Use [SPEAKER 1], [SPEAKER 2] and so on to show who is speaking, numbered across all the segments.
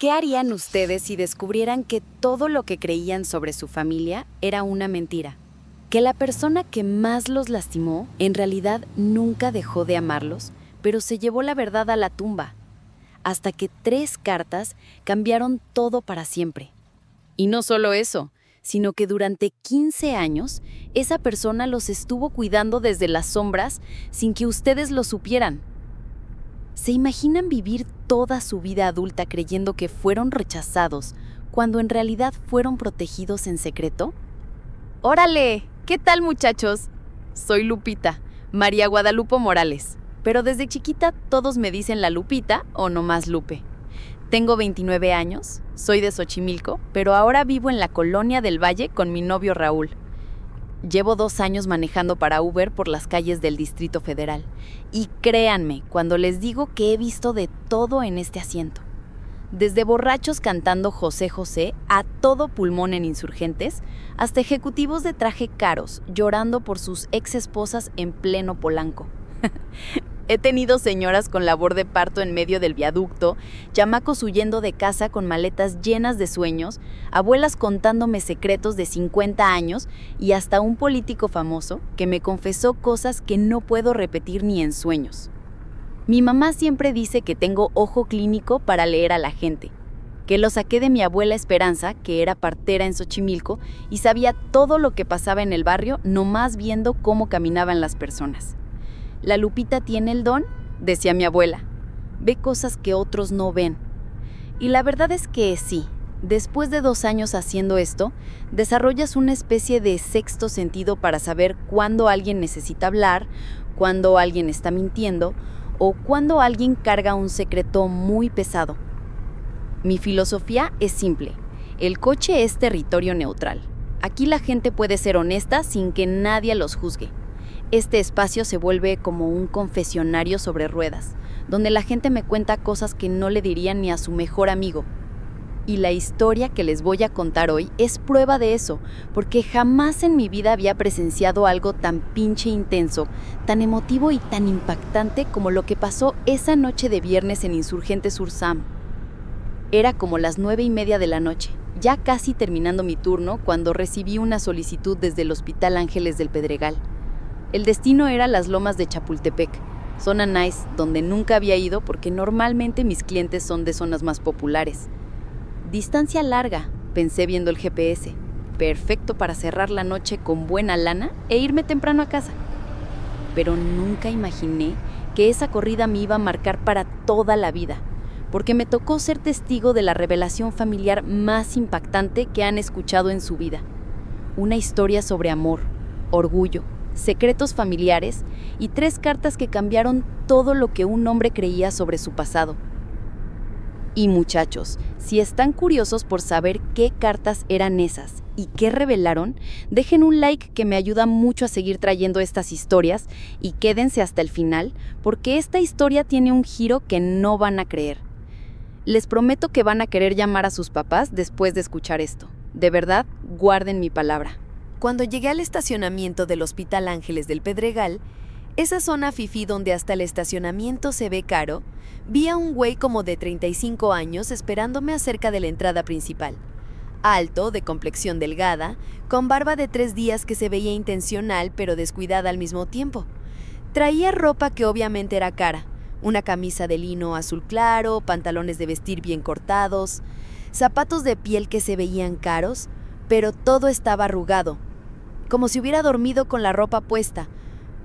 [SPEAKER 1] ¿Qué harían ustedes si descubrieran que todo lo que creían sobre su familia era una mentira? Que la persona que más los lastimó en realidad nunca dejó de amarlos, pero se llevó la verdad a la tumba, hasta que 3 cartas cambiaron todo para siempre. Y no solo eso, sino que durante 15 años, esa persona los estuvo cuidando desde las sombras sin que ustedes lo supieran. ¿Se imaginan vivir toda su vida adulta creyendo que fueron rechazados cuando en realidad fueron protegidos en secreto? ¡Órale! ¿Qué tal, muchachos? Soy Lupita, María Guadalupe Morales, pero desde chiquita todos me dicen la Lupita o nomás Lupe. Tengo 29 años, soy de Xochimilco, pero ahora vivo en la Colonia del Valle con mi novio Raúl. Llevo 2 años manejando para Uber por las calles del Distrito Federal. Y créanme, cuando les digo que he visto de todo en este asiento. Desde borrachos cantando José José a todo pulmón en Insurgentes, hasta ejecutivos de traje caros llorando por sus ex esposas en pleno Polanco. He tenido señoras con labor de parto en medio del viaducto, chamacos huyendo de casa con maletas llenas de sueños, abuelas contándome secretos de 50 años y hasta un político famoso que me confesó cosas que no puedo repetir ni en sueños. Mi mamá siempre dice que tengo ojo clínico para leer a la gente, que lo saqué de mi abuela Esperanza, que era partera en Xochimilco y sabía todo lo que pasaba en el barrio nomás viendo cómo caminaban las personas. La Lupita tiene el don, decía mi abuela. Ve cosas que otros no ven. Y la verdad es que sí, después de 2 años haciendo esto, desarrollas una especie de sexto sentido para saber cuándo alguien necesita hablar, cuándo alguien está mintiendo o cuándo alguien carga un secreto muy pesado. Mi filosofía es simple. El coche es territorio neutral. Aquí la gente puede ser honesta sin que nadie los juzgue. Este espacio se vuelve como un confesionario sobre ruedas, donde la gente me cuenta cosas que no le dirían ni a su mejor amigo. Y la historia que les voy a contar hoy es prueba de eso, porque jamás en mi vida había presenciado algo tan pinche intenso, tan emotivo y tan impactante como lo que pasó esa noche de viernes en Insurgentes Sur Sam. Era como las 9:30 de la noche, ya casi terminando mi turno, cuando recibí una solicitud desde el Hospital Ángeles del Pedregal. El destino era las Lomas de Chapultepec, zona nice donde nunca había ido porque normalmente mis clientes son de zonas más populares. Distancia larga, pensé viendo el GPS. Perfecto para cerrar la noche con buena lana e irme temprano a casa. Pero nunca imaginé que esa corrida me iba a marcar para toda la vida, porque me tocó ser testigo de la revelación familiar más impactante que han escuchado en su vida. Una historia sobre amor, orgullo, secretos familiares y 3 cartas que cambiaron todo lo que un hombre creía sobre su pasado. Y muchachos, si están curiosos por saber qué cartas eran esas y qué revelaron, dejen un like que me ayuda mucho a seguir trayendo estas historias y quédense hasta el final porque esta historia tiene un giro que no van a creer. Les prometo que van a querer llamar a sus papás después de escuchar esto. De verdad, guarden mi palabra. Cuando llegué al estacionamiento del Hospital Ángeles del Pedregal, esa zona fifí donde hasta el estacionamiento se ve caro, vi a un güey como de 35 años esperándome acerca de la entrada principal. Alto, de complexión delgada, con barba de 3 días que se veía intencional pero descuidada al mismo tiempo. Traía ropa que obviamente era cara, una camisa de lino azul claro, pantalones de vestir bien cortados, zapatos de piel que se veían caros, pero todo estaba arrugado, como si hubiera dormido con la ropa puesta,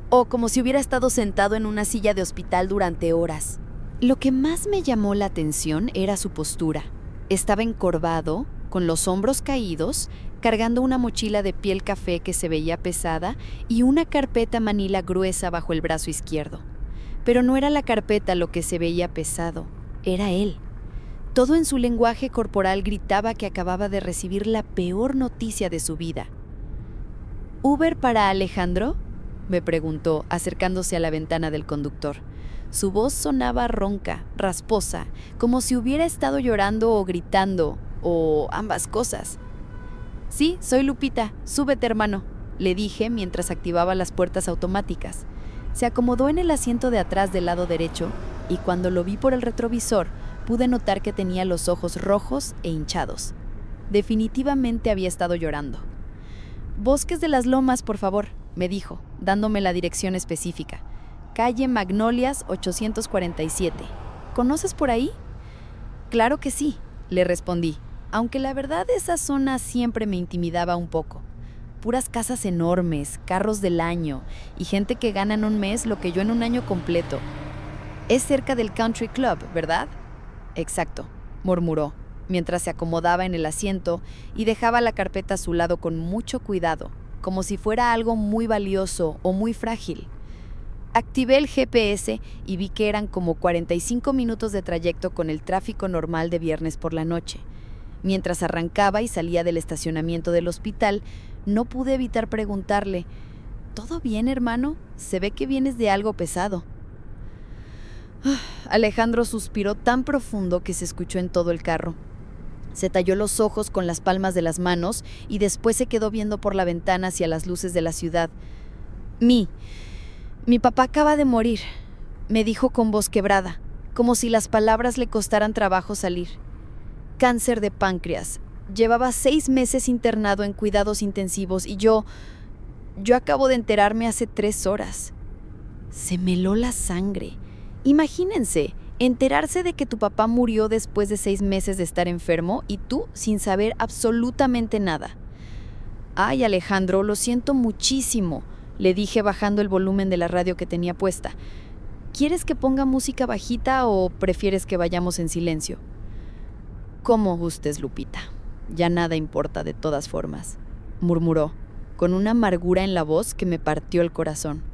[SPEAKER 1] o como si hubiera estado sentado en una silla de hospital durante horas. Lo que más me llamó la atención era su postura. Estaba encorvado, con los hombros caídos, cargando una mochila de piel café que se veía pesada y una carpeta manila gruesa bajo el brazo izquierdo. Pero no era la carpeta lo que se veía pesado, era él. Todo en su lenguaje corporal gritaba que acababa de recibir la peor noticia de su vida. ¿Uber para Alejandro?, me preguntó, acercándose a la ventana del conductor. Su voz sonaba ronca, rasposa, como si hubiera estado llorando o gritando, o ambas cosas. Sí, soy Lupita, súbete, hermano, le dije mientras activaba las puertas automáticas. Se acomodó en el asiento de atrás del lado derecho y cuando lo vi por el retrovisor,
[SPEAKER 2] Pude notar que tenía los ojos rojos e hinchados. Definitivamente había estado llorando. «Bosques de las Lomas, por favor», me dijo, dándome la dirección específica. «Calle Magnolias 847. ¿Conoces por ahí?» «Claro que sí», le respondí, aunque la verdad esa zona siempre me intimidaba un poco. Puras casas enormes, carros del año y gente que gana en un mes lo que yo en un año completo. «Es cerca del Country Club, ¿verdad?» «Exacto», murmuró, mientras se acomodaba en el asiento y dejaba la carpeta a su lado con mucho cuidado, como si fuera algo muy valioso o muy frágil. Activé el GPS y vi que eran como 45 minutos de trayecto con el tráfico normal de viernes por la noche. Mientras arrancaba y salía del estacionamiento del hospital, no pude evitar preguntarle: «¿Todo bien, hermano? Se ve que vienes de algo pesado». Alejandro suspiró tan profundo que se escuchó en todo el carro. Se talló los ojos con las palmas de las manos y después se quedó viendo por la ventana hacia las luces de la ciudad. Mi papá acaba de morir», me dijo con voz quebrada, como si las palabras le costaran trabajo salir. «Cáncer de páncreas. Llevaba 6 meses internado en cuidados intensivos y yo acabo de enterarme hace 3 horas». Se me heló la sangre. Imagínense, enterarse de que tu papá murió después de 6 meses de estar enfermo y tú sin saber absolutamente nada. «Ay, Alejandro, lo siento muchísimo», le dije bajando el volumen de la radio que tenía puesta. «¿Quieres que ponga música bajita o prefieres que vayamos en silencio?» «Como gustes, Lupita. Ya nada importa de todas formas», murmuró, con una amargura en la voz que me partió el corazón.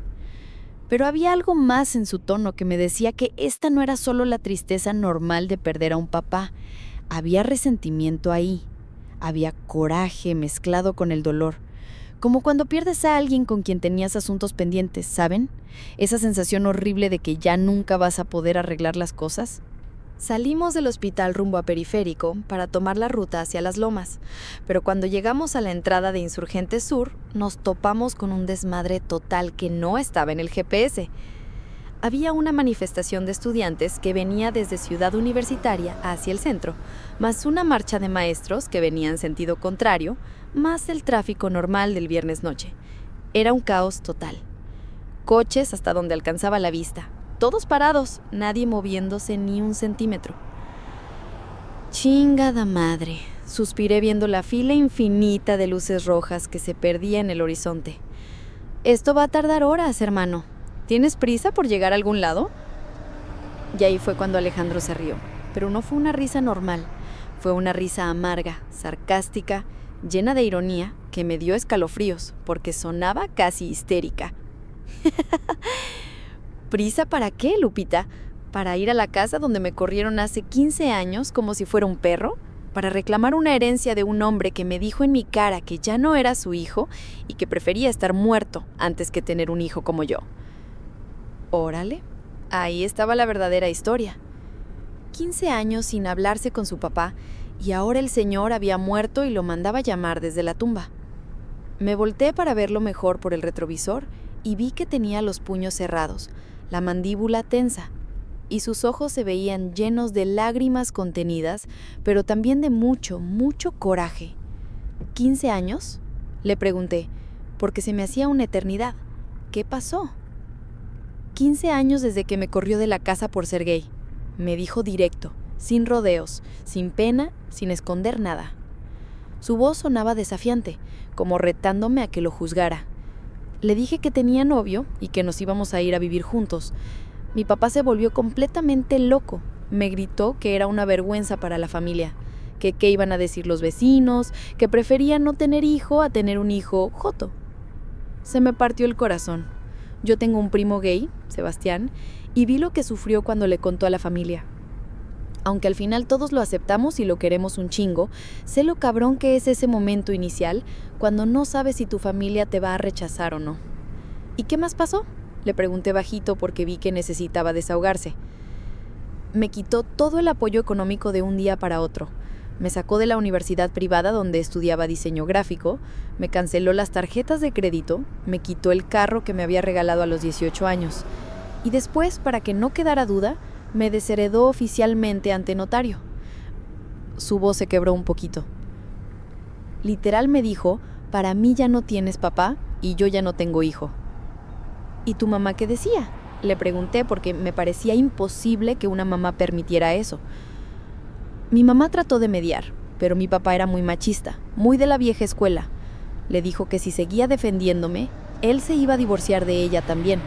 [SPEAKER 2] Pero había algo más en su tono que me decía que esta no era solo la tristeza normal de perder a un papá. Había resentimiento ahí. Había coraje mezclado con el dolor. Como cuando pierdes a alguien con quien tenías asuntos pendientes, ¿saben? Esa sensación horrible de que ya nunca vas a poder arreglar las cosas. Salimos del hospital rumbo a Periférico para tomar la ruta hacia Las Lomas, pero cuando llegamos a la entrada de Insurgentes Sur, nos topamos con un desmadre total que no estaba en el GPS. Había una manifestación de estudiantes que venía desde Ciudad Universitaria hacia el centro, más una marcha de maestros que venía en sentido contrario, más el tráfico normal del viernes noche. Era un caos total. Coches hasta donde alcanzaba la vista. Todos parados, nadie moviéndose ni un centímetro. «Chingada madre», suspiré viendo la fila infinita de luces rojas que se perdía en el horizonte. «Esto va a tardar horas, hermano. ¿Tienes prisa por llegar a algún lado?» Y ahí fue cuando Alejandro se rió, pero no fue una risa normal. Fue una risa amarga, sarcástica, llena de ironía, que me dio escalofríos, porque sonaba casi histérica. «¿Prisa para qué, Lupita? ¿Para ir a la casa donde me corrieron hace 15 años como si fuera un perro? ¿Para reclamar una herencia de un hombre que me dijo en mi cara que ya no era su hijo y que prefería estar muerto antes que tener un hijo como yo?» Órale, ahí estaba la verdadera historia. 15 años sin hablarse con su papá y ahora el señor había muerto y lo mandaba llamar desde la tumba. Me volteé para verlo mejor por el retrovisor y vi que tenía los puños cerrados, la mandíbula tensa, y sus ojos se veían llenos de lágrimas contenidas, pero también de mucho, mucho coraje. ¿15 años? Le pregunté, porque se me hacía una eternidad. ¿Qué pasó? 15 años desde que me corrió de la casa por ser gay, me dijo directo, sin rodeos, sin pena, sin esconder nada. Su voz sonaba desafiante, como retándome a que lo juzgara. Le dije que tenía novio y que nos íbamos a ir a vivir juntos. Mi papá se volvió completamente loco. Me gritó que era una vergüenza para la familia, que qué iban a decir los vecinos, que prefería no tener hijo a tener un hijo joto. Se me partió el corazón. Yo tengo un primo gay, Sebastián, y vi lo que sufrió cuando le contó a la familia. Aunque al final todos lo aceptamos y lo queremos un chingo, sé lo cabrón que es ese momento inicial cuando no sabes si tu familia te va a rechazar o no. ¿Y qué más pasó?, le pregunté bajito porque vi que necesitaba desahogarse. Me quitó todo el apoyo económico de un día para otro. Me sacó de la universidad privada donde estudiaba diseño gráfico, me canceló las tarjetas de crédito, me quitó el carro que me había regalado a los 18 años. Y después, para que no quedara duda, Me desheredó oficialmente ante notario. Su voz se quebró un poquito. Literal me dijo, para mí ya no tienes papá y yo ya no tengo hijo. ¿Y tu mamá qué decía? Le pregunté porque me parecía imposible que una mamá permitiera eso. Mi mamá trató de mediar, pero mi papá era muy machista, muy de la vieja escuela. Le dijo que si seguía defendiéndome, él se iba a divorciar de ella también.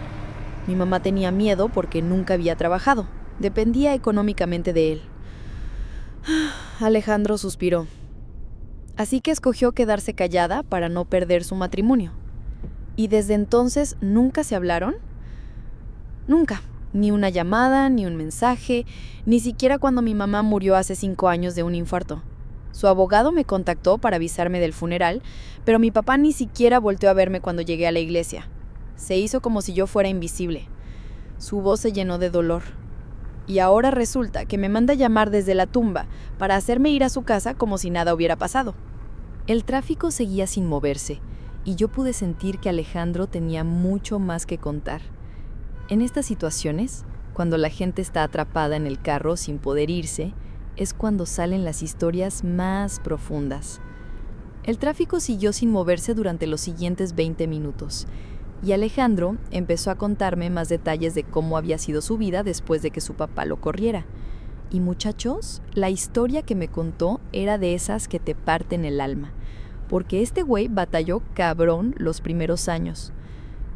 [SPEAKER 2] Mi mamá tenía miedo porque nunca había trabajado. Dependía económicamente de él. Alejandro suspiró. Así que escogió quedarse callada para no perder su matrimonio. ¿Y desde entonces nunca se hablaron? Nunca. Ni una llamada, ni un mensaje, ni siquiera cuando mi mamá murió hace 5 años de un infarto. Su abogado me contactó para avisarme del funeral, pero mi papá ni siquiera volteó a verme cuando llegué a la iglesia. Se hizo como si yo fuera invisible. Su voz se llenó de dolor. Y ahora resulta que me manda llamar desde la tumba para hacerme ir a su casa como si nada hubiera pasado. El tráfico seguía sin moverse, y yo pude sentir que Alejandro tenía mucho más que contar. En estas situaciones, cuando la gente está atrapada en el carro sin poder irse, es cuando salen las historias más profundas. El tráfico siguió sin moverse durante los siguientes 20 minutos, y Alejandro empezó a contarme más detalles de cómo había sido su vida después de que su papá lo corriera. Y muchachos, la historia que me contó era de esas que te parten el alma, porque este güey batalló cabrón los primeros años.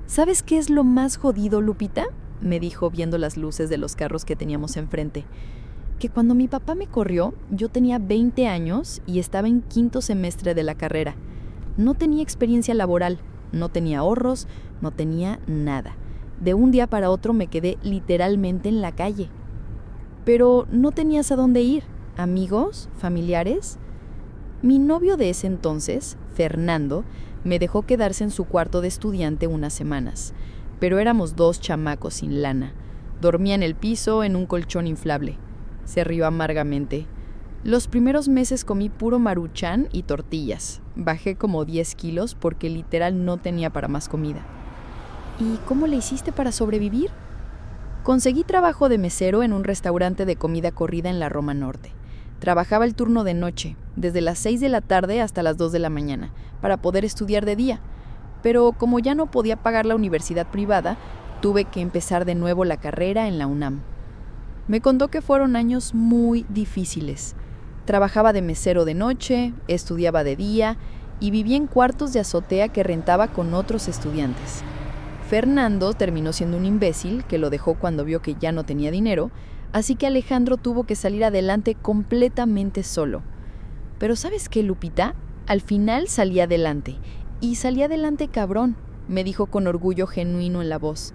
[SPEAKER 2] ¿Sabes qué es lo más jodido, Lupita?, me dijo viendo las luces de los carros que teníamos enfrente. Que cuando mi papá me corrió, yo tenía 20 años y estaba en 5º semestre de la carrera. No tenía experiencia laboral, no tenía ahorros, no tenía nada. De un día para otro me quedé literalmente en la calle. Pero no tenías a dónde ir. ¿Amigos? ¿Familiares? Mi novio de ese entonces, Fernando, me dejó quedarse en su cuarto de estudiante unas semanas. Pero éramos 2 chamacos sin lana. Dormía en el piso en un colchón inflable. Se rió amargamente. Los primeros meses comí puro Maruchan y tortillas. Bajé como 10 kilos porque literal no tenía para más comida. ¿Y cómo le hiciste para sobrevivir? Conseguí trabajo de mesero en un restaurante de comida corrida en la Roma Norte. Trabajaba el turno de noche, desde las 6 de la tarde hasta las 2 de la mañana, para poder estudiar de día. Pero como ya no podía pagar la universidad privada, tuve que empezar de nuevo la carrera en la UNAM. Me contó que fueron años muy difíciles. Trabajaba de mesero de noche, estudiaba de día y vivía en cuartos de azotea que rentaba con otros estudiantes. Fernando terminó siendo un imbécil que lo dejó cuando vio que ya no tenía dinero, así que Alejandro tuvo que salir adelante completamente solo. Pero ¿sabes qué, Lupita? Al final salí adelante. Y salí adelante cabrón, me dijo con orgullo genuino en la voz.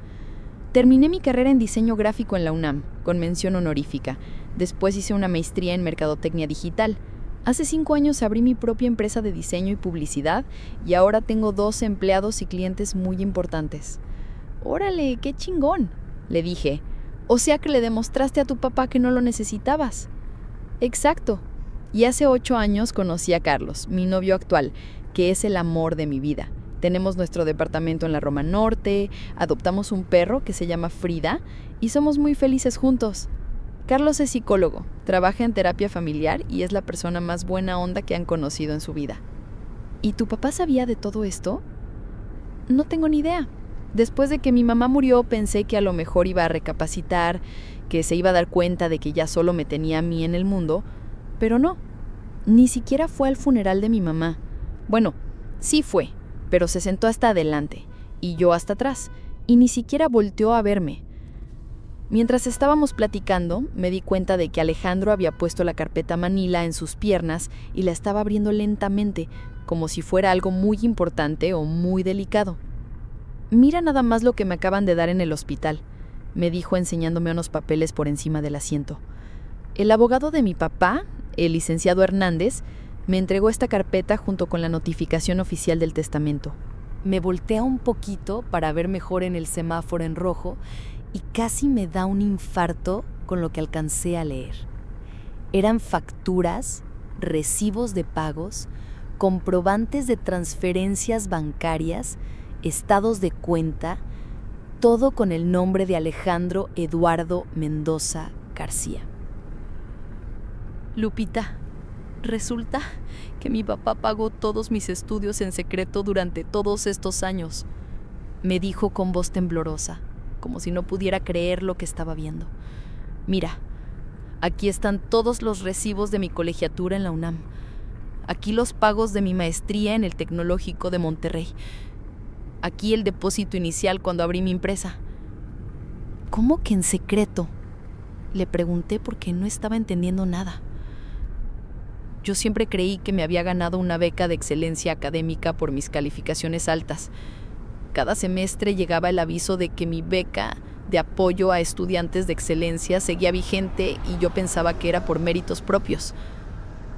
[SPEAKER 2] Terminé mi carrera en diseño gráfico en la UNAM, con mención honorífica. Después hice una maestría en mercadotecnia digital. Hace 5 años abrí mi propia empresa de diseño y publicidad y ahora tengo 2 empleados y clientes muy importantes. ¡Órale, qué chingón!, le dije. O sea que le demostraste a tu papá que no lo necesitabas. Exacto. Y hace 8 años conocí a Carlos, mi novio actual, que es el amor de mi vida. Tenemos nuestro departamento en la Roma Norte, adoptamos un perro que se llama Frida y somos muy felices juntos. Carlos es psicólogo, trabaja en terapia familiar y es la persona más buena onda que han conocido en su vida. ¿Y tu papá sabía de todo esto? No tengo ni idea. Después de que mi mamá murió pensé que a lo mejor iba a recapacitar, que se iba a dar cuenta de que ya solo me tenía a mí en el mundo, pero no. Ni siquiera fue al funeral de mi mamá. Bueno, sí fue, pero se sentó hasta adelante y yo hasta atrás, y ni siquiera volteó a verme. Mientras estábamos platicando, me di cuenta de que Alejandro había puesto la carpeta manila en sus piernas y la estaba abriendo lentamente, como si fuera algo muy importante o muy delicado. Mira nada más lo que me acaban de dar en el hospital, me dijo enseñándome unos papeles por encima del asiento. El abogado de mi papá, el licenciado Hernández, me entregó esta carpeta junto con la notificación oficial del testamento. Me voltea un poquito para ver mejor en el semáforo en rojo y casi me da un infarto con lo que alcancé a leer. Eran facturas, recibos de pagos, comprobantes de transferencias bancarias, estados de cuenta, todo con el nombre de Alejandro Eduardo Mendoza García. Lupita, resulta que mi papá pagó todos mis estudios en secreto durante todos estos años, me dijo con voz temblorosa, como si no pudiera creer lo que estaba viendo. Mira, aquí están todos los recibos de mi colegiatura en la UNAM. Aquí los pagos de mi maestría en el Tecnológico de Monterrey. Aquí el depósito inicial cuando abrí mi empresa. ¿Cómo que en secreto? Le pregunté porque no estaba entendiendo nada. Yo siempre creí que me había ganado una beca de excelencia académica por mis calificaciones altas. Cada semestre llegaba el aviso de que mi beca de apoyo a estudiantes de excelencia seguía vigente y yo pensaba que era por méritos propios.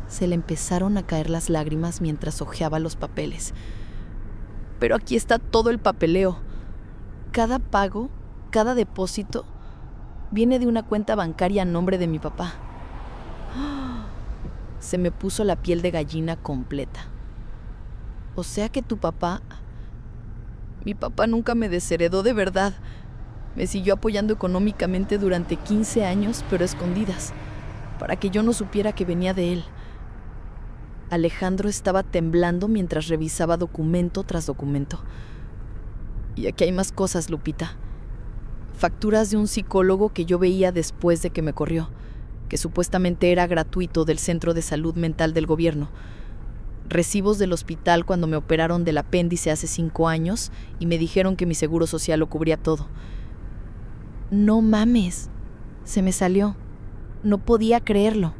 [SPEAKER 2] Se le empezaron a caer las lágrimas mientras hojeaba los papeles. Pero aquí está todo el papeleo. Cada pago, cada depósito, viene de una cuenta bancaria a nombre de mi papá. Se me puso la piel de gallina completa. O sea que tu papá... Mi papá nunca me desheredó de verdad. Me siguió apoyando económicamente durante 15 años, pero a escondidas, para que yo no supiera que venía de él. Alejandro estaba temblando mientras revisaba documento tras documento. Y aquí hay más cosas, Lupita. Facturas de un psicólogo que yo veía después de que me corrió, que supuestamente era gratuito del Centro de Salud Mental del gobierno. Recibos del hospital cuando me operaron del apéndice hace 5 años y me dijeron que mi seguro social lo cubría todo. No mames, se me salió. No podía creerlo.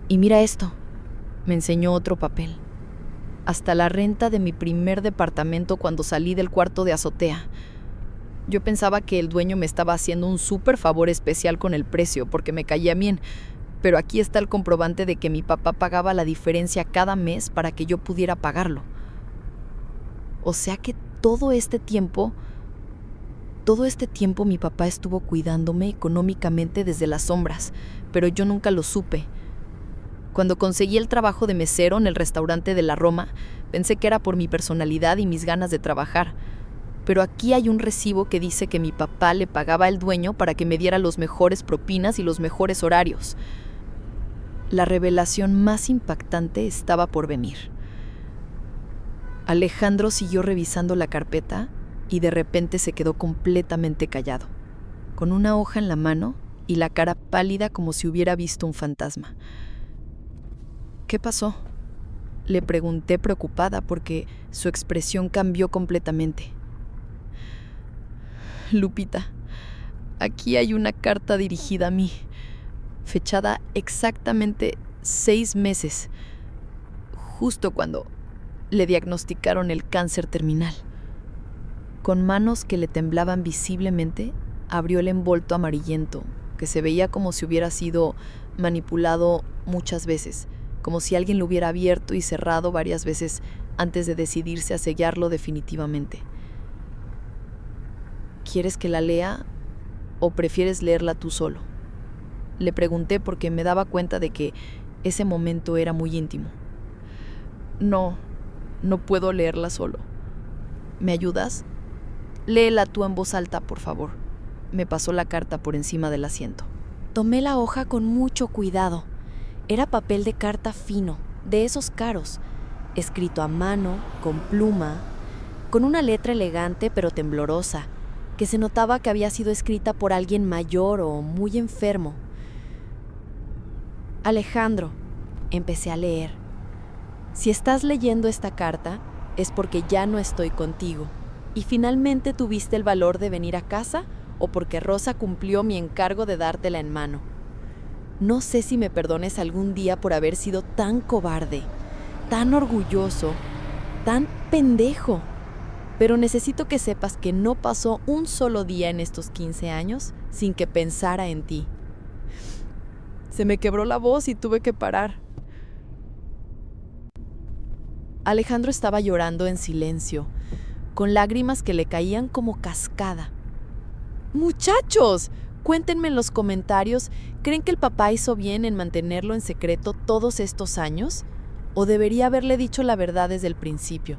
[SPEAKER 2] Y mira esto, me enseñó otro papel. Hasta la renta de mi primer departamento cuando salí del cuarto de azotea. Yo pensaba que el dueño me estaba haciendo un súper favor especial con el precio porque me caía bien, pero aquí está el comprobante de que mi papá pagaba la diferencia cada mes para que yo pudiera pagarlo. O sea que todo este tiempo mi papá estuvo cuidándome económicamente desde las sombras, pero yo nunca lo supe. Cuando conseguí el trabajo de mesero en el restaurante de la Roma, pensé que era por mi personalidad y mis ganas de trabajar. Pero aquí hay un recibo que dice que mi papá le pagaba al dueño para que me diera los mejores propinas y los mejores horarios. La revelación más impactante estaba por venir. Alejandro siguió revisando la carpeta y de repente se quedó completamente callado, con una hoja en la mano y la cara pálida como si hubiera visto un fantasma. ¿Qué pasó?, le pregunté preocupada porque su expresión cambió completamente. Lupita, aquí hay una carta dirigida a mí, fechada exactamente 6 meses, justo cuando le diagnosticaron el cáncer terminal. Con manos que le temblaban visiblemente, abrió el envolto amarillento, que se veía como si hubiera sido manipulado muchas veces, como si alguien lo hubiera abierto y cerrado varias veces antes de decidirse a sellarlo definitivamente. ¿Quieres que la lea o prefieres leerla tú solo?, le pregunté porque me daba cuenta de que ese momento era muy íntimo. No puedo leerla solo. ¿Me ayudas? Léela tú en voz alta, por favor. Me pasó la carta por encima del asiento.
[SPEAKER 1] Tomé la hoja con mucho cuidado. Era papel de carta fino, de esos caros, escrito a mano, con pluma, con una letra elegante pero temblorosa, que se notaba que había sido escrita por alguien mayor o muy enfermo. Alejandro, empecé a leer. Si estás leyendo esta carta, es porque ya no estoy contigo. ¿Y finalmente tuviste el valor de venir a casa o porque Rosa cumplió mi encargo de dártela en mano? No sé si me perdones algún día por haber sido tan cobarde, tan orgulloso, tan pendejo. Pero necesito que sepas que no pasó un solo día en estos 15 años sin que pensara en ti. Se me quebró la voz y tuve que parar. Alejandro estaba llorando en silencio, con lágrimas que le caían como cascada. ¡Muchachos! Cuéntenme en los comentarios, ¿creen que el papá hizo bien en mantenerlo en secreto todos estos años? ¿O debería haberle dicho la verdad desde el principio?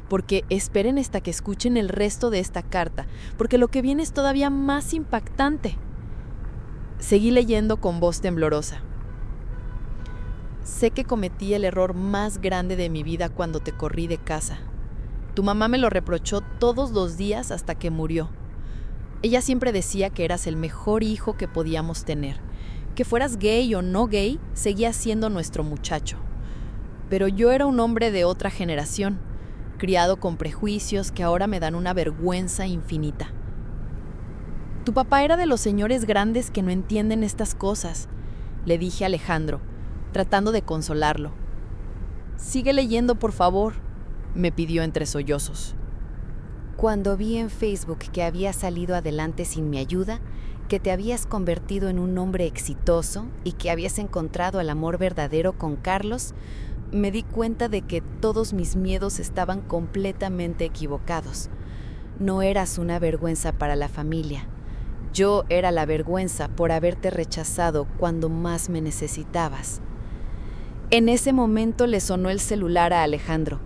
[SPEAKER 1] Porque esperen hasta que escuchen el resto de esta carta, porque lo que viene es todavía más impactante.
[SPEAKER 2] Seguí leyendo con voz temblorosa. Sé que cometí el error más grande de mi vida cuando te corrí de casa. Tu mamá me lo reprochó todos los días hasta que murió. Ella siempre decía que eras el mejor hijo que podíamos tener. Que fueras gay o no gay, seguía siendo nuestro muchacho. Pero yo era un hombre de otra generación, criado con prejuicios que ahora me dan una vergüenza infinita. Tu papá era de los señores grandes que no entienden estas cosas, le dije a Alejandro, tratando de consolarlo. Sigue leyendo, por favor, me pidió entre sollozos.
[SPEAKER 1] Cuando vi en Facebook que habías salido adelante sin mi ayuda, que te habías convertido en un hombre exitoso y que habías encontrado el amor verdadero con Carlos, me di cuenta de que todos mis miedos estaban completamente equivocados. No eras una vergüenza para la familia. Yo era la vergüenza por haberte rechazado cuando más me necesitabas. En ese momento le sonó el celular a Alejandro.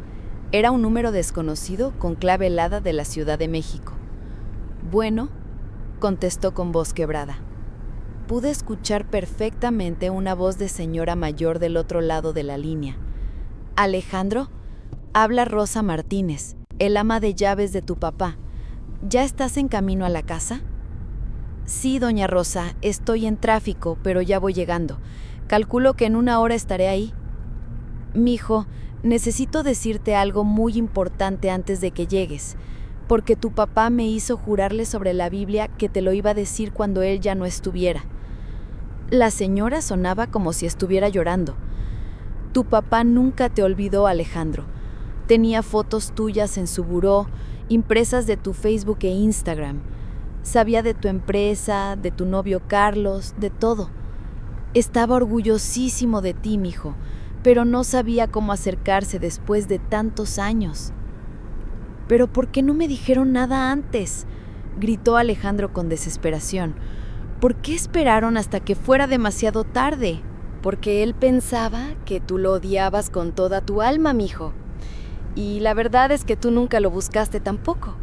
[SPEAKER 1] Era un número desconocido con clave helada de la Ciudad de México. Bueno, contestó con voz quebrada. Pude escuchar perfectamente una voz de señora mayor del otro lado de la línea. Alejandro, habla Rosa Martínez, el ama de llaves de tu papá. ¿Ya estás en camino a la casa? Sí, doña Rosa, estoy en tráfico, pero ya voy llegando. Calculo que en 1 hora estaré ahí. Mijo, necesito decirte algo muy importante antes de que llegues, porque tu papá me hizo jurarle sobre la Biblia que te lo iba a decir cuando él ya no estuviera. La señora sonaba como si estuviera llorando. Tu papá nunca te olvidó, Alejandro. Tenía fotos tuyas en su buró, impresas de tu Facebook e Instagram. Sabía de tu empresa, de tu novio Carlos, de todo. Estaba orgullosísimo de ti, mijo, pero no sabía cómo acercarse después de tantos años. ¿Pero por qué no me dijeron nada antes?, gritó Alejandro con desesperación. ¿Por qué esperaron hasta que fuera demasiado tarde? Porque él pensaba que tú lo odiabas con toda tu alma, mijo. Y la verdad es que tú nunca lo buscaste tampoco.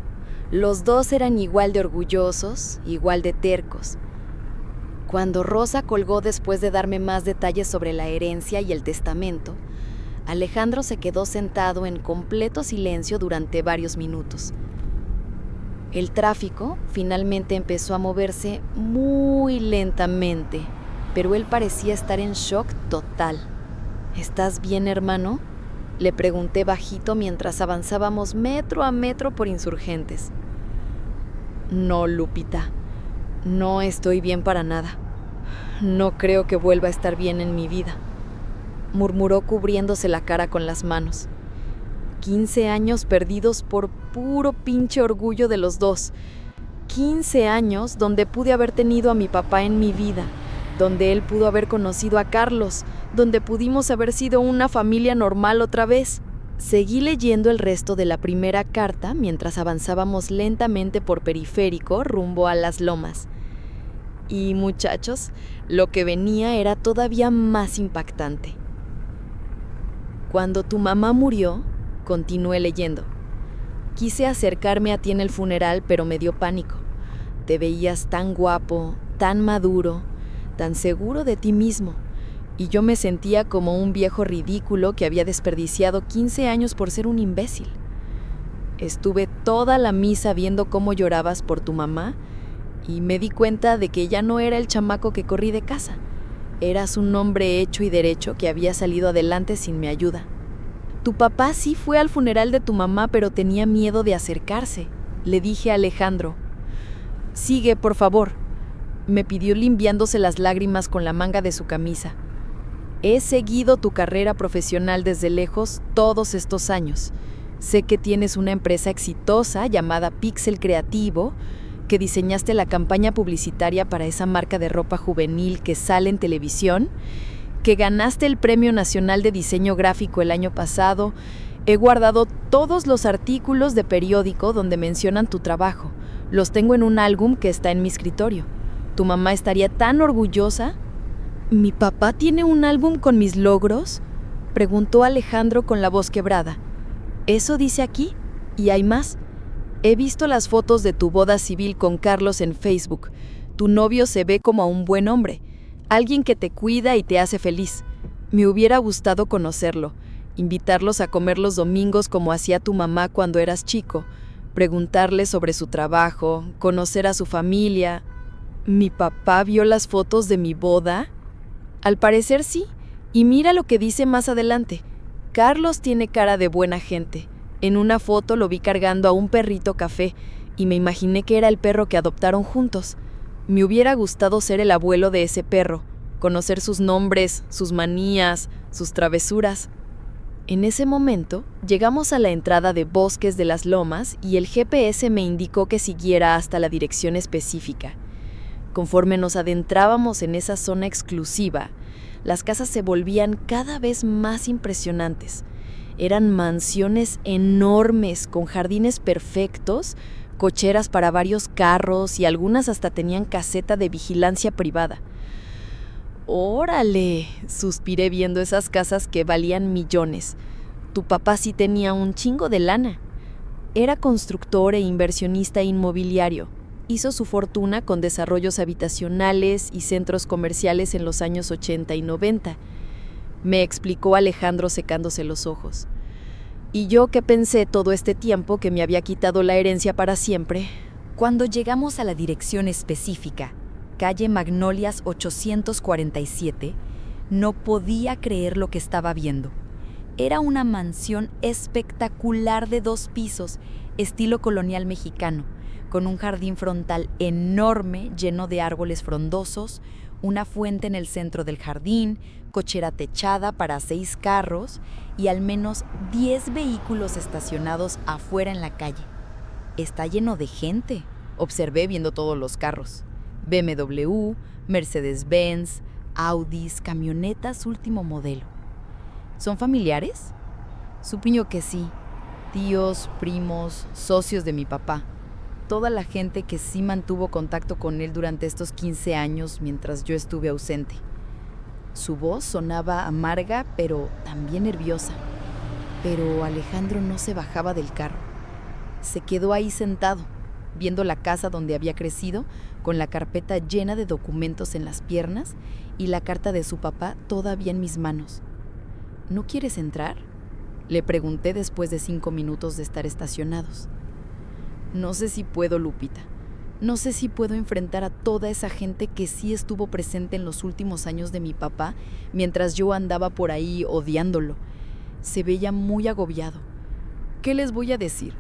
[SPEAKER 1] Los dos eran igual de orgullosos, igual de tercos. Cuando Rosa colgó después de darme más detalles sobre la herencia y el testamento, Alejandro se quedó sentado en completo silencio durante varios minutos. El tráfico finalmente empezó a moverse muy lentamente, pero él parecía estar en shock total. ¿Estás bien, hermano?, le pregunté bajito mientras avanzábamos metro a metro por Insurgentes. No, Lupita, no estoy bien para nada. No creo que vuelva a estar bien en mi vida, murmuró cubriéndose la cara con las manos. 15 años perdidos por puro pinche orgullo de los dos. 15 años donde pude haber tenido a mi papá en mi vida, donde él pudo haber conocido a Carlos, donde pudimos haber sido una familia normal otra vez. Seguí leyendo el resto de la primera carta mientras avanzábamos lentamente por Periférico rumbo a Las Lomas. Y muchachos, lo que venía era todavía más impactante. Cuando tu mamá murió, continué leyendo. Quise acercarme a ti en el funeral, pero me dio pánico. Te veías tan guapo, tan maduro, tan seguro de ti mismo, y yo me sentía como un viejo ridículo que había desperdiciado 15 años por ser un imbécil. Estuve toda la misa viendo cómo llorabas por tu mamá y me di cuenta de que ya no era el chamaco que corrí de casa. Eras un hombre hecho y derecho que había salido adelante sin mi ayuda. Tu papá sí fue al funeral de tu mamá, pero tenía miedo de acercarse, le dije a Alejandro. Sigue, por favor, me pidió limpiándose las lágrimas con la manga de su camisa. He seguido tu carrera profesional desde lejos todos estos años. Sé que tienes una empresa exitosa llamada Pixel Creativo, que diseñaste la campaña publicitaria para esa marca de ropa juvenil que sale en televisión, que ganaste el Premio Nacional de Diseño Gráfico el año pasado. He guardado todos los artículos de periódico donde mencionan tu trabajo. Los tengo en un álbum que está en mi escritorio. Tu mamá estaría tan orgullosa. ¿Mi papá tiene un álbum con mis logros?, preguntó Alejandro con la voz quebrada. Eso dice aquí, y hay más. He visto las fotos de tu boda civil con Carlos en Facebook.
[SPEAKER 2] Tu novio se ve como un buen hombre, alguien que te cuida y te hace feliz. Me hubiera gustado conocerlo, invitarlos a comer los domingos como hacía tu mamá cuando eras chico, preguntarle sobre su trabajo, conocer a su familia. ¿Mi papá vio las fotos de mi boda? Al parecer sí, y mira lo que dice más adelante. Carlos tiene cara de buena gente. En una foto lo vi cargando a un perrito café y me imaginé que era el perro que adoptaron juntos. Me hubiera gustado ser el abuelo de ese perro, conocer sus nombres, sus manías, sus travesuras. En ese momento, llegamos a la entrada de Bosques de las Lomas y el GPS me indicó que siguiera hasta la dirección específica. Conforme nos adentrábamos en esa zona exclusiva, las casas se volvían cada vez más impresionantes. Eran mansiones enormes, con jardines perfectos, cocheras para varios carros y algunas hasta tenían caseta de vigilancia privada. ¡Órale!, suspiré viendo esas casas que valían millones. Tu papá sí tenía un chingo de lana. Era constructor e inversionista inmobiliario. Hizo su fortuna con desarrollos habitacionales y centros comerciales en los años 80 y 90. Me explicó Alejandro secándose los ojos. Y yo que pensé todo este tiempo que me había quitado la herencia para siempre.
[SPEAKER 3] Cuando llegamos a la dirección específica, calle Magnolias 847, no podía creer lo que estaba viendo. Era una mansión espectacular de 2 pisos, estilo colonial mexicano, con un jardín frontal enorme lleno de árboles frondosos, una fuente en el centro del jardín, cochera techada para 6 carros y al menos 10 vehículos estacionados afuera en la calle. Está lleno de gente, observé viendo todos los carros. BMW, Mercedes-Benz, Audis, camionetas último modelo. ¿Son familiares? Supongo que sí. Tíos, primos, socios de mi papá. Toda la gente que sí mantuvo contacto con él durante estos 15 años mientras yo estuve ausente. Su voz sonaba amarga, pero también nerviosa. Pero Alejandro no se bajaba del carro. Se quedó ahí sentado, viendo la casa donde había crecido, con la carpeta llena de documentos en las piernas y la carta de su papá todavía en mis manos. ¿No quieres entrar?, le pregunté después de 5 minutos de estar estacionados. No sé si puedo, Lupita. No sé si puedo enfrentar a toda esa gente que sí estuvo presente en los últimos años de mi papá mientras yo andaba por ahí odiándolo. Se veía muy agobiado. ¿Qué les voy a decir?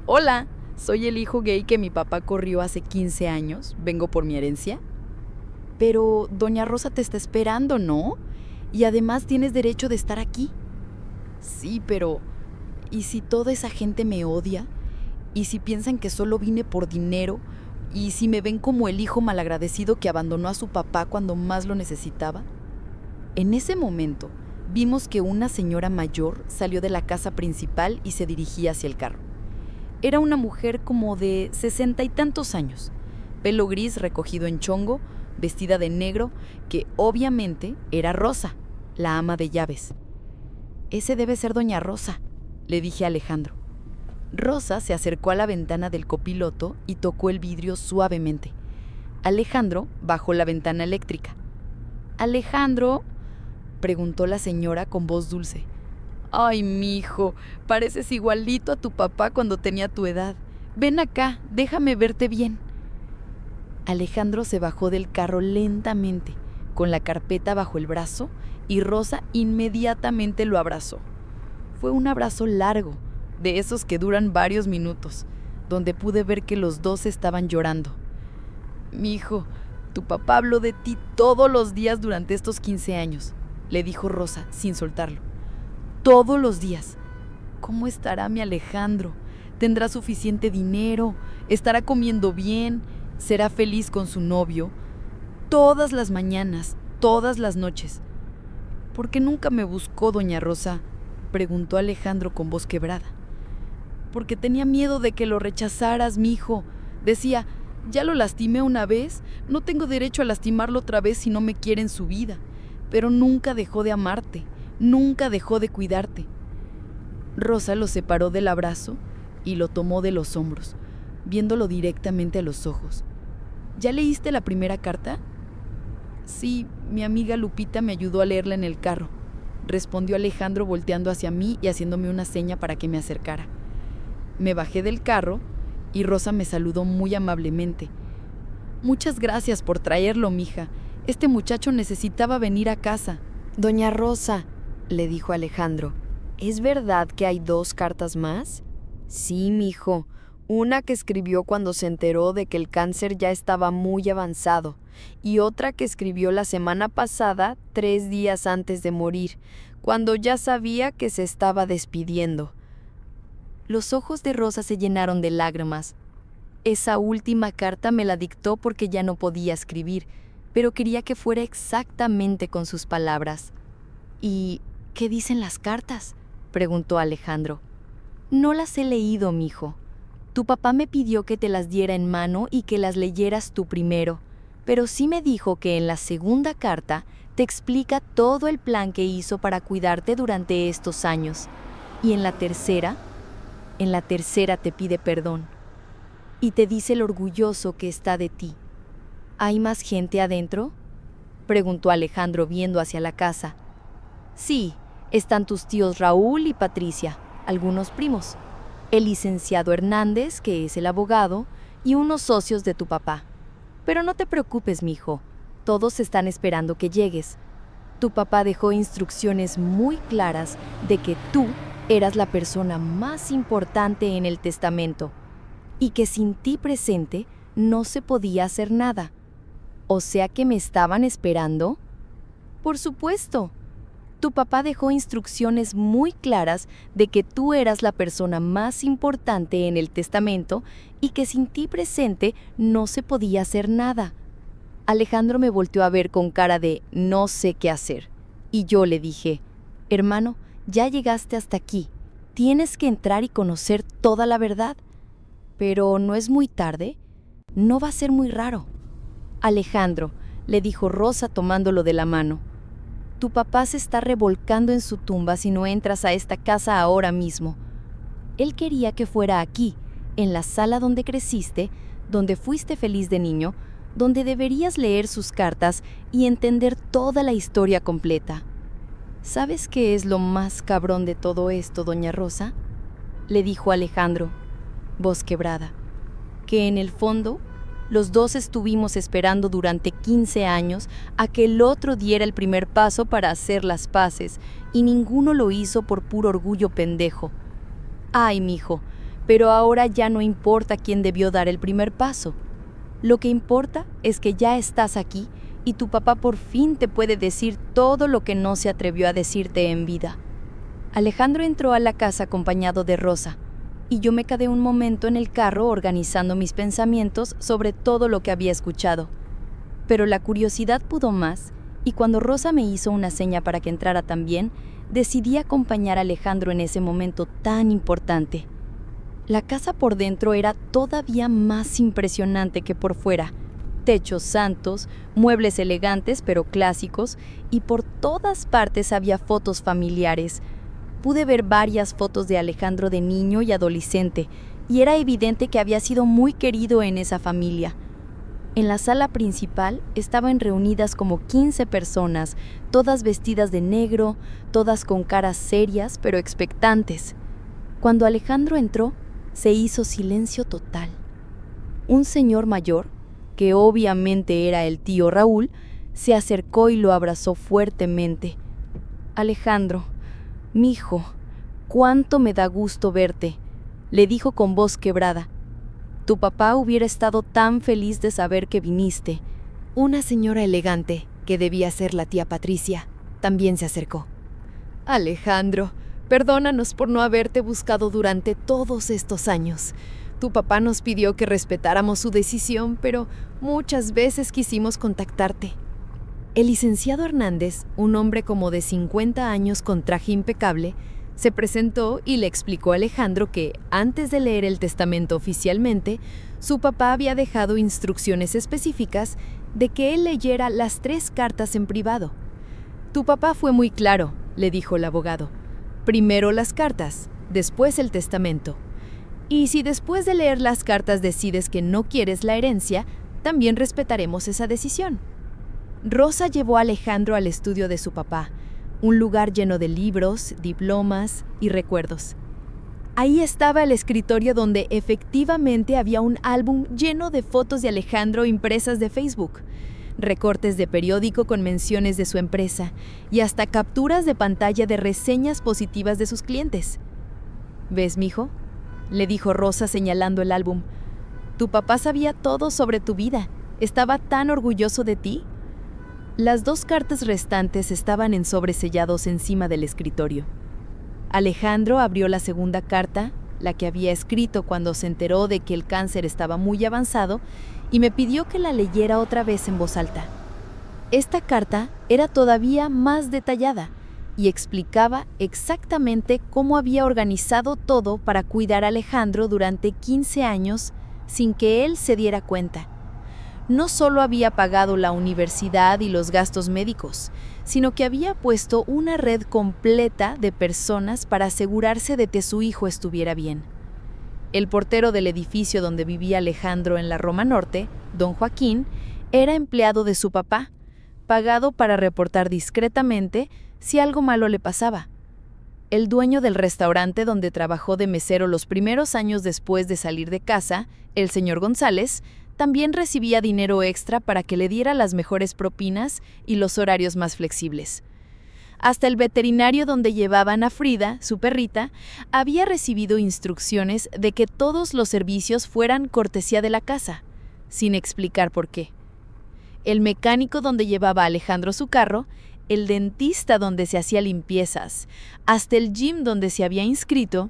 [SPEAKER 3] Hola, soy el hijo gay que mi papá corrió hace 15 años. Vengo por mi herencia. Pero doña Rosa te está esperando, ¿no? Y además tienes derecho de estar aquí. Sí, pero ¿y si toda esa gente me odia? ¿Y si piensan que solo vine por dinero? ¿Y si me ven como el hijo malagradecido que abandonó a su papá cuando más lo necesitaba? En ese momento, vimos que una señora mayor salió de la casa principal y se dirigía hacia el carro. Era una mujer como de 60 y tantos años, pelo gris recogido en chongo, vestida de negro, que obviamente era Rosa, la ama de llaves. Ese debe ser doña Rosa, le dije a Alejandro. Rosa se acercó a la ventana del copiloto y tocó el vidrio suavemente. Alejandro bajó la ventana eléctrica. «¿Alejandro?», preguntó la señora con voz dulce. «Ay, mijo, pareces igualito a tu papá cuando tenía tu edad. Ven acá, déjame verte bien». Alejandro se bajó del carro lentamente, con la carpeta bajo el brazo, y Rosa inmediatamente lo abrazó. Fue un abrazo largo, de esos que duran varios minutos, donde pude ver que los dos estaban llorando. «Mijo, tu papá habló de ti todos los días durante estos 15 años», le dijo Rosa sin soltarlo. «Todos los días. ¿Cómo estará mi Alejandro? ¿Tendrá suficiente dinero? ¿Estará comiendo bien? ¿Será feliz con su novio? Todas las mañanas, todas las noches». «¿Por qué nunca me buscó, doña Rosa?», preguntó Alejandro con voz quebrada. «Porque tenía miedo de que lo rechazaras, mijo. Decía, ya lo lastimé una vez, no tengo derecho a lastimarlo otra vez si no me quiere en su vida. Pero nunca dejó de amarte, nunca dejó de cuidarte». Rosa lo separó del abrazo y lo tomó de los hombros, viéndolo directamente a los ojos.
[SPEAKER 2] ¿Ya leíste la primera carta? Sí, mi amiga Lupita me ayudó a leerla en el carro, respondió Alejandro volteando hacia mí y haciéndome una seña para que me acercara. Me bajé del carro y Rosa me saludó muy amablemente. Muchas gracias por traerlo, mija. Este muchacho necesitaba venir a casa.
[SPEAKER 4] Doña Rosa, le dijo Alejandro, ¿es verdad que hay 2 cartas más? Sí, mijo. Una que escribió cuando se enteró de que el cáncer ya estaba muy avanzado y otra que escribió la semana pasada, 3 días antes de morir, cuando ya sabía que se estaba despidiendo.
[SPEAKER 3] Los ojos de Rosa se llenaron de lágrimas. Esa última carta me la dictó porque ya no podía escribir, pero quería que fuera exactamente con sus palabras. ¿Y qué dicen las cartas?, preguntó Alejandro. No las he leído, mijo. Tu papá me pidió que te las diera en mano y que las leyeras tú primero, pero sí me dijo que en la segunda carta te explica todo el plan que hizo para cuidarte durante estos años. Y en la tercera te pide perdón. Y te dice lo orgulloso que está de ti. ¿Hay más gente adentro?, preguntó Alejandro viendo hacia la casa. Sí, están tus tíos Raúl y Patricia, algunos primos, el licenciado Hernández, que es el abogado, y unos socios de tu papá. Pero no te preocupes, mijo, todos están esperando que llegues. Tu papá dejó instrucciones muy claras de que tú eras la persona más importante en el testamento y que sin ti presente no se podía hacer nada. ¿O sea que me estaban esperando? Por supuesto. Tu papá dejó instrucciones muy claras de que tú eras la persona más importante en el testamento y que sin ti presente no se podía hacer nada. Alejandro me volteó a ver con cara de no sé qué hacer. Y yo le dije, hermano, ya llegaste hasta aquí. Tienes que entrar y conocer toda la verdad. Pero ¿no es muy tarde? No va a ser muy raro. Alejandro, le dijo Rosa tomándolo de la mano, tu papá se está revolcando en su tumba si no entras a esta casa ahora mismo. Él quería que fuera aquí, en la sala donde creciste, donde fuiste feliz de niño, donde deberías leer sus cartas y entender toda la historia completa. ¿Sabes qué es lo más cabrón de todo esto, doña Rosa?, le dijo Alejandro, voz quebrada, que en el fondo los dos estuvimos esperando durante 15 años a que el otro diera el primer paso para hacer las paces, y ninguno lo hizo por puro orgullo pendejo. Ay, mijo, pero ahora ya no importa quién debió dar el primer paso. Lo que importa es que ya estás aquí y tu papá por fin te puede decir todo lo que no se atrevió a decirte en vida. Alejandro entró a la casa acompañado de Rosa, y yo me quedé un momento en el carro organizando mis pensamientos sobre todo lo que había escuchado. Pero la curiosidad pudo más, y cuando Rosa me hizo una seña para que entrara también, decidí acompañar a Alejandro en ese momento tan importante. La casa por dentro era todavía más impresionante que por fuera. Techos santos, muebles elegantes pero clásicos, y por todas partes había fotos familiares. Pude ver varias fotos de Alejandro de niño y adolescente, y era evidente que había sido muy querido en esa familia. En la sala principal estaban reunidas como 15 personas, todas vestidas de negro, todas con caras serias pero expectantes. Cuando Alejandro entró, se hizo silencio total. Un señor mayor, que obviamente era el tío Raúl, se acercó y lo abrazó fuertemente. Alejandro, mijo, cuánto me da gusto verte, le dijo con voz quebrada. Tu papá hubiera estado tan feliz de saber que viniste.
[SPEAKER 4] Una señora elegante, que debía ser la tía Patricia, también se acercó. Alejandro, perdónanos por no haberte buscado durante todos estos años. Tu papá nos pidió que respetáramos su decisión, pero muchas veces quisimos contactarte. El licenciado Hernández, un hombre como de 50 años con traje impecable, se presentó y le explicó a Alejandro que, antes de leer el testamento oficialmente, su papá había dejado instrucciones específicas de que él leyera las 3 cartas en privado. Tu papá fue muy claro, le dijo el abogado. Primero las cartas, después el testamento. Y si después de leer las cartas decides que no quieres la herencia, también respetaremos esa decisión. Rosa llevó a Alejandro al estudio de su papá, un lugar lleno de libros, diplomas y recuerdos. Ahí estaba el escritorio donde efectivamente había un álbum lleno de fotos de Alejandro impresas de Facebook, recortes de periódico con menciones de su empresa y hasta capturas de pantalla de reseñas positivas de sus clientes. ¿Ves, mijo?, le dijo Rosa señalando el álbum. Tu papá sabía todo sobre tu vida. Estaba tan orgulloso de ti. Las 2 cartas restantes estaban en sobres sellados encima del escritorio. Alejandro abrió la segunda carta, la que había escrito cuando se enteró de que el cáncer estaba muy avanzado, y me pidió que la leyera otra vez en voz alta. Esta carta era todavía más detallada y explicaba exactamente cómo había organizado todo para cuidar a Alejandro durante 15 años sin que él se diera cuenta. No solo había pagado la universidad y los gastos médicos, sino que había puesto una red completa de personas para asegurarse de que su hijo estuviera bien. El portero del edificio donde vivía Alejandro en la Roma Norte, don Joaquín, era empleado de su papá, pagado para reportar discretamente si algo malo le pasaba. El dueño del restaurante donde trabajó de mesero los primeros años después de salir de casa, el señor González, también recibía dinero extra para que le diera las mejores propinas y los horarios más flexibles. Hasta el veterinario donde llevaban a Frida, su perrita, había recibido instrucciones de que todos los servicios fueran cortesía de la casa, sin explicar por qué. El mecánico donde llevaba a Alejandro su carro, el dentista donde se hacía limpiezas, hasta el gym donde se había inscrito,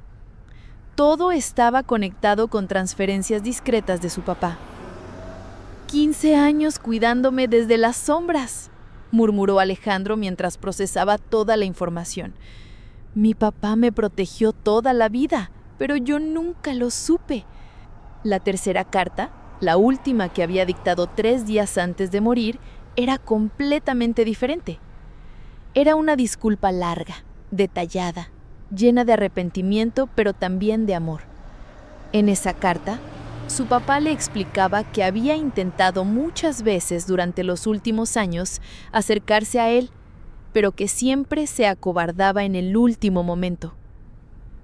[SPEAKER 4] todo estaba conectado con transferencias discretas de su papá. 15 años cuidándome desde las sombras, murmuró Alejandro mientras procesaba toda la información. Mi papá me protegió toda la vida, pero yo nunca lo supe. La tercera carta, la última que había dictado 3 días antes de morir, era completamente diferente. Era una disculpa larga, detallada, llena de arrepentimiento, pero también de amor. En esa carta, su papá le explicaba que había intentado muchas veces durante los últimos años acercarse a él, pero que siempre se acobardaba en el último momento.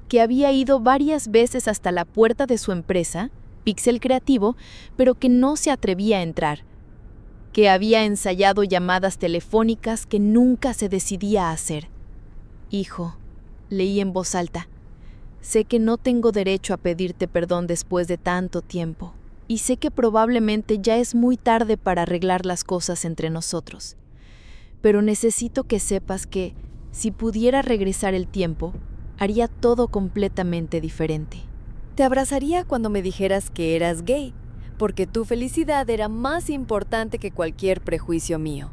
[SPEAKER 4] Que había ido varias veces hasta la puerta de su empresa, Pixel Creativo, pero que no se atrevía a entrar. Que había ensayado llamadas telefónicas que nunca se decidía a hacer. Hijo, leí en voz alta. Sé que no tengo derecho a pedirte perdón después de tanto tiempo, y sé que probablemente ya es muy tarde para arreglar las cosas entre nosotros. Pero necesito que sepas que, si pudiera regresar el tiempo, haría todo completamente diferente.
[SPEAKER 1] Te abrazaría cuando me dijeras que eras gay, porque tu felicidad era más importante que cualquier prejuicio mío.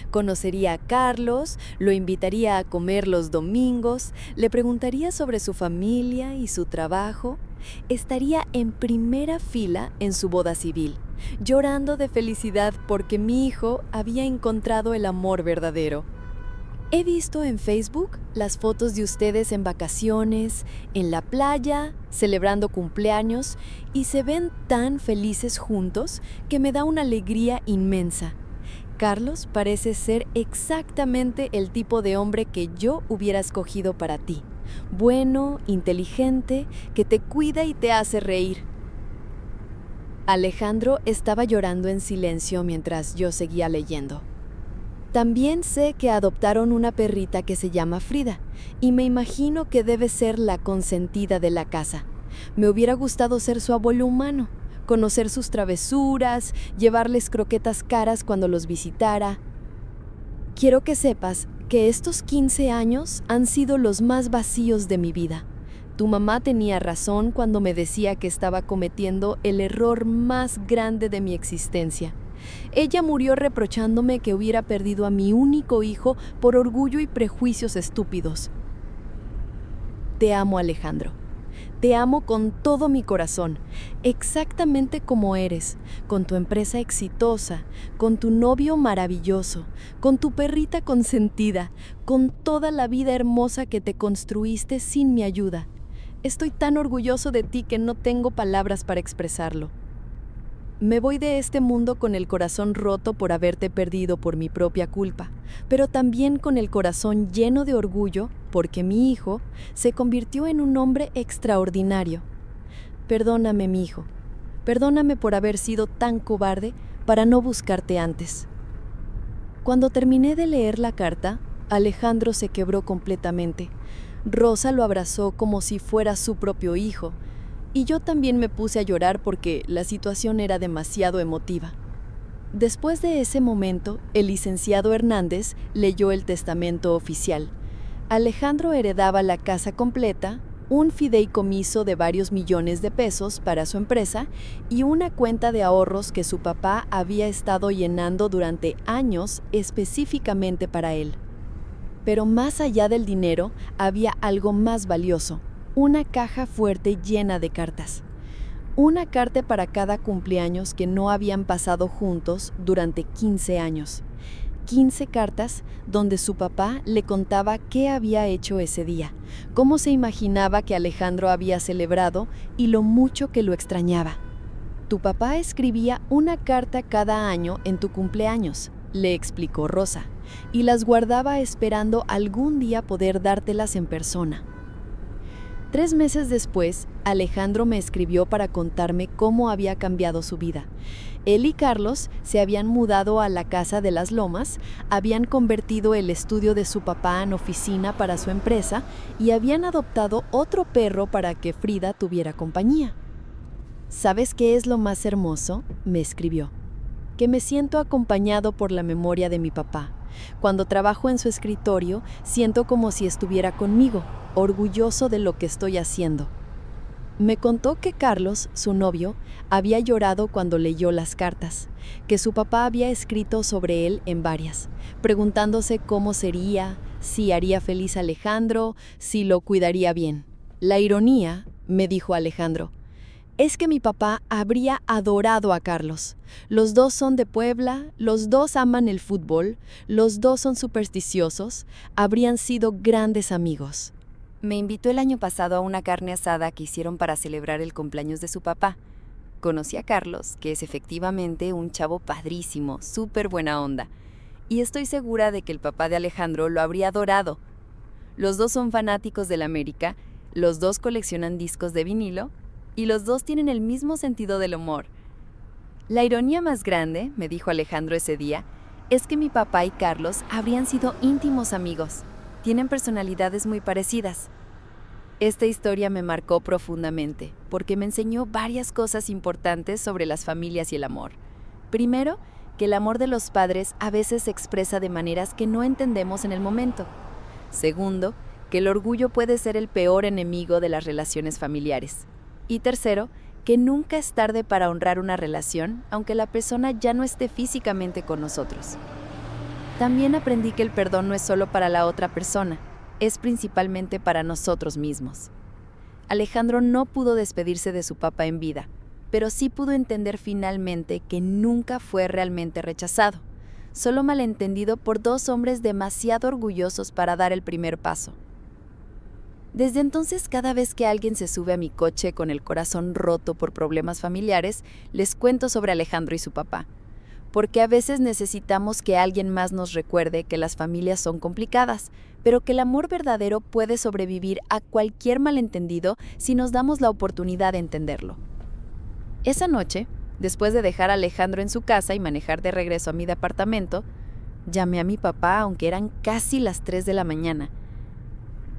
[SPEAKER 1] Conocería a Carlos, lo invitaría a comer los domingos, le preguntaría sobre su familia y su trabajo. Estaría en primera fila en su boda civil, llorando de felicidad porque mi hijo había encontrado el amor verdadero. He visto en Facebook las fotos de ustedes en vacaciones, en la playa, celebrando cumpleaños, y se ven tan felices juntos que me da una alegría inmensa. Carlos parece ser exactamente el tipo de hombre que yo hubiera escogido para ti. Bueno, inteligente, que te cuida y te hace reír. Alejandro estaba llorando en silencio mientras yo seguía leyendo. También sé que adoptaron una perrita que se llama Frida, y me imagino que debe ser la consentida de la casa. Me hubiera gustado ser su abuelo humano, conocer sus travesuras, llevarles croquetas caras cuando los visitara. Quiero que sepas que estos 15 años han sido los más vacíos de mi vida. Tu mamá tenía razón cuando me decía que estaba cometiendo el error más grande de mi existencia. Ella murió reprochándome que hubiera perdido a mi único hijo por orgullo y prejuicios estúpidos. Te amo, Alejandro. Te amo con todo mi corazón, exactamente como eres, con tu empresa exitosa, con tu novio maravilloso, con tu perrita consentida, con toda la vida hermosa que te construiste sin mi ayuda. Estoy tan orgulloso de ti que no tengo palabras para expresarlo.
[SPEAKER 4] Me voy de este mundo con el corazón roto por haberte perdido por mi propia culpa, pero también con el corazón lleno de orgullo porque mi hijo se convirtió en un hombre extraordinario. Perdóname, mi hijo. Perdóname por haber sido tan cobarde para no buscarte antes. Cuando terminé de leer la carta, Alejandro se quebró completamente. Rosa lo abrazó como si fuera su propio hijo, y yo también me puse a llorar porque la situación era demasiado emotiva. Después de ese momento, el licenciado Hernández leyó el testamento oficial. Alejandro heredaba la casa completa, un fideicomiso de varios millones de pesos para su empresa y una cuenta de ahorros que su papá había estado llenando durante años específicamente para él. Pero más allá del dinero, había algo más valioso, una caja fuerte llena de cartas. Una carta para cada cumpleaños que no habían pasado juntos durante 15 años. 15 cartas donde su papá le contaba qué había hecho ese día, cómo se imaginaba que Alejandro había celebrado y lo mucho que lo extrañaba. Tu papá escribía una carta cada año en tu cumpleaños, le explicó Rosa, y las guardaba esperando algún día poder dártelas en persona. 3 meses después, Alejandro me escribió para contarme cómo había cambiado su vida. Él y Carlos se habían mudado a la casa de las Lomas, habían convertido el estudio de su papá en oficina para su empresa y habían adoptado otro perro para que Frida tuviera compañía. ¿Sabes qué es lo más hermoso?, me escribió. Que me siento acompañado por la memoria de mi papá. Cuando trabajo en su escritorio, siento como si estuviera conmigo, orgulloso de lo que estoy haciendo. Me contó que Carlos, su novio, había llorado cuando leyó las cartas, que su papá había escrito sobre él en varias, preguntándose cómo sería, si haría feliz a Alejandro, si lo cuidaría bien. La ironía, me dijo Alejandro, es que mi papá habría adorado a Carlos. Los dos son de Puebla, los dos aman el fútbol, los dos son supersticiosos, habrían sido grandes amigos.
[SPEAKER 1] Me invitó el año pasado a una carne asada que hicieron para celebrar el cumpleaños de su papá. Conocí a Carlos, que es efectivamente un chavo padrísimo, súper buena onda. Y estoy segura de que el papá de Alejandro lo habría adorado. Los dos son fanáticos del América, los dos coleccionan discos de vinilo y los dos tienen el mismo sentido del humor. La ironía más grande, me dijo Alejandro ese día, es que mi papá y Carlos habrían sido íntimos amigos. Tienen personalidades muy parecidas. Esta historia me marcó profundamente porque me enseñó varias cosas importantes sobre las familias y el amor. Primero, que el amor de los padres a veces se expresa de maneras que no entendemos en el momento. Segundo, que el orgullo puede ser el peor enemigo de las relaciones familiares. Y tercero, que nunca es tarde para honrar una relación, aunque la persona ya no esté físicamente con nosotros. También aprendí que el perdón no es solo para la otra persona, es principalmente para nosotros mismos. Alejandro no pudo despedirse de su papá en vida, pero sí pudo entender finalmente que nunca fue realmente rechazado, solo malentendido por dos hombres demasiado orgullosos para dar el primer paso. Desde entonces, cada vez que alguien se sube a mi coche con el corazón roto por problemas familiares, les cuento sobre Alejandro y su papá. Porque a veces necesitamos que alguien más nos recuerde que las familias son complicadas, pero que el amor verdadero puede sobrevivir a cualquier malentendido si nos damos la oportunidad de entenderlo. Esa noche, después de dejar a Alejandro en su casa y manejar de regreso a mi departamento, llamé a mi papá aunque eran casi las 3 de la mañana.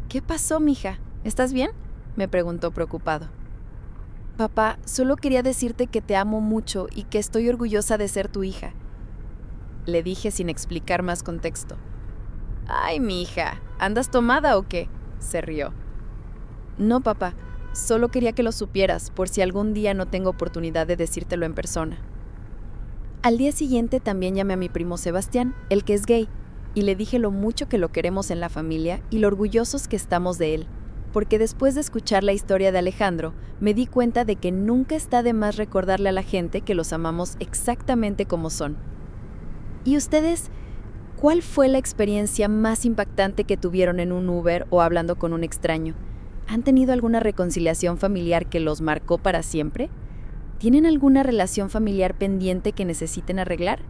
[SPEAKER 1] ¿Qué pasó, mija? ¿Estás bien?, me preguntó preocupado. Papá, solo quería decirte que te amo mucho y que estoy orgullosa de ser tu hija. Le dije sin explicar más contexto. Ay, mija, ¿andas tomada o qué?, se rió. No, papá, solo quería que lo supieras por si algún día no tengo oportunidad de decírtelo en persona. Al día siguiente también llamé a mi primo Sebastián, el que es gay, y le dije lo mucho que lo queremos en la familia y lo orgullosos que estamos de él, porque después de escuchar la historia de Alejandro, me di cuenta de que nunca está de más recordarle a la gente que los amamos exactamente como son. ¿Y ustedes, cuál fue la experiencia más impactante que tuvieron en un Uber o hablando con un extraño? ¿Han tenido alguna reconciliación familiar que los marcó para siempre?
[SPEAKER 2] ¿Tienen alguna relación familiar pendiente que necesiten arreglar?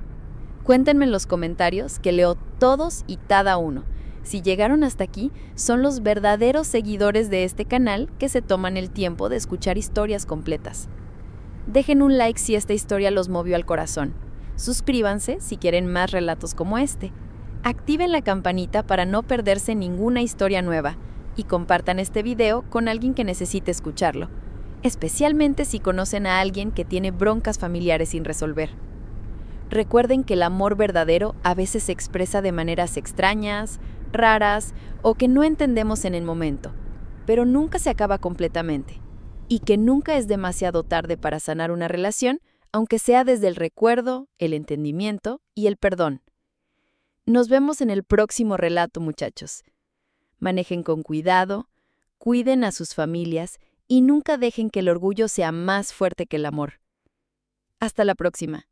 [SPEAKER 2] Cuéntenme en los comentarios, que leo todos y cada uno. Si llegaron hasta aquí, son los verdaderos seguidores de este canal que se toman el tiempo de escuchar historias completas. Dejen un like si esta historia los movió al corazón. Suscríbanse si quieren más relatos como este. Activen la campanita para no perderse ninguna historia nueva y compartan este video con alguien que necesite escucharlo, especialmente si conocen a alguien que tiene broncas familiares sin resolver. Recuerden que el amor verdadero a veces se expresa de maneras extrañas, raras o que no entendemos en el momento, pero nunca se acaba completamente, y que nunca es demasiado tarde para sanar una relación, aunque sea desde el recuerdo, el entendimiento y el perdón. Nos vemos en el próximo relato, muchachos. Manejen con cuidado, cuiden a sus familias y nunca dejen que el orgullo sea más fuerte que el amor. Hasta la próxima.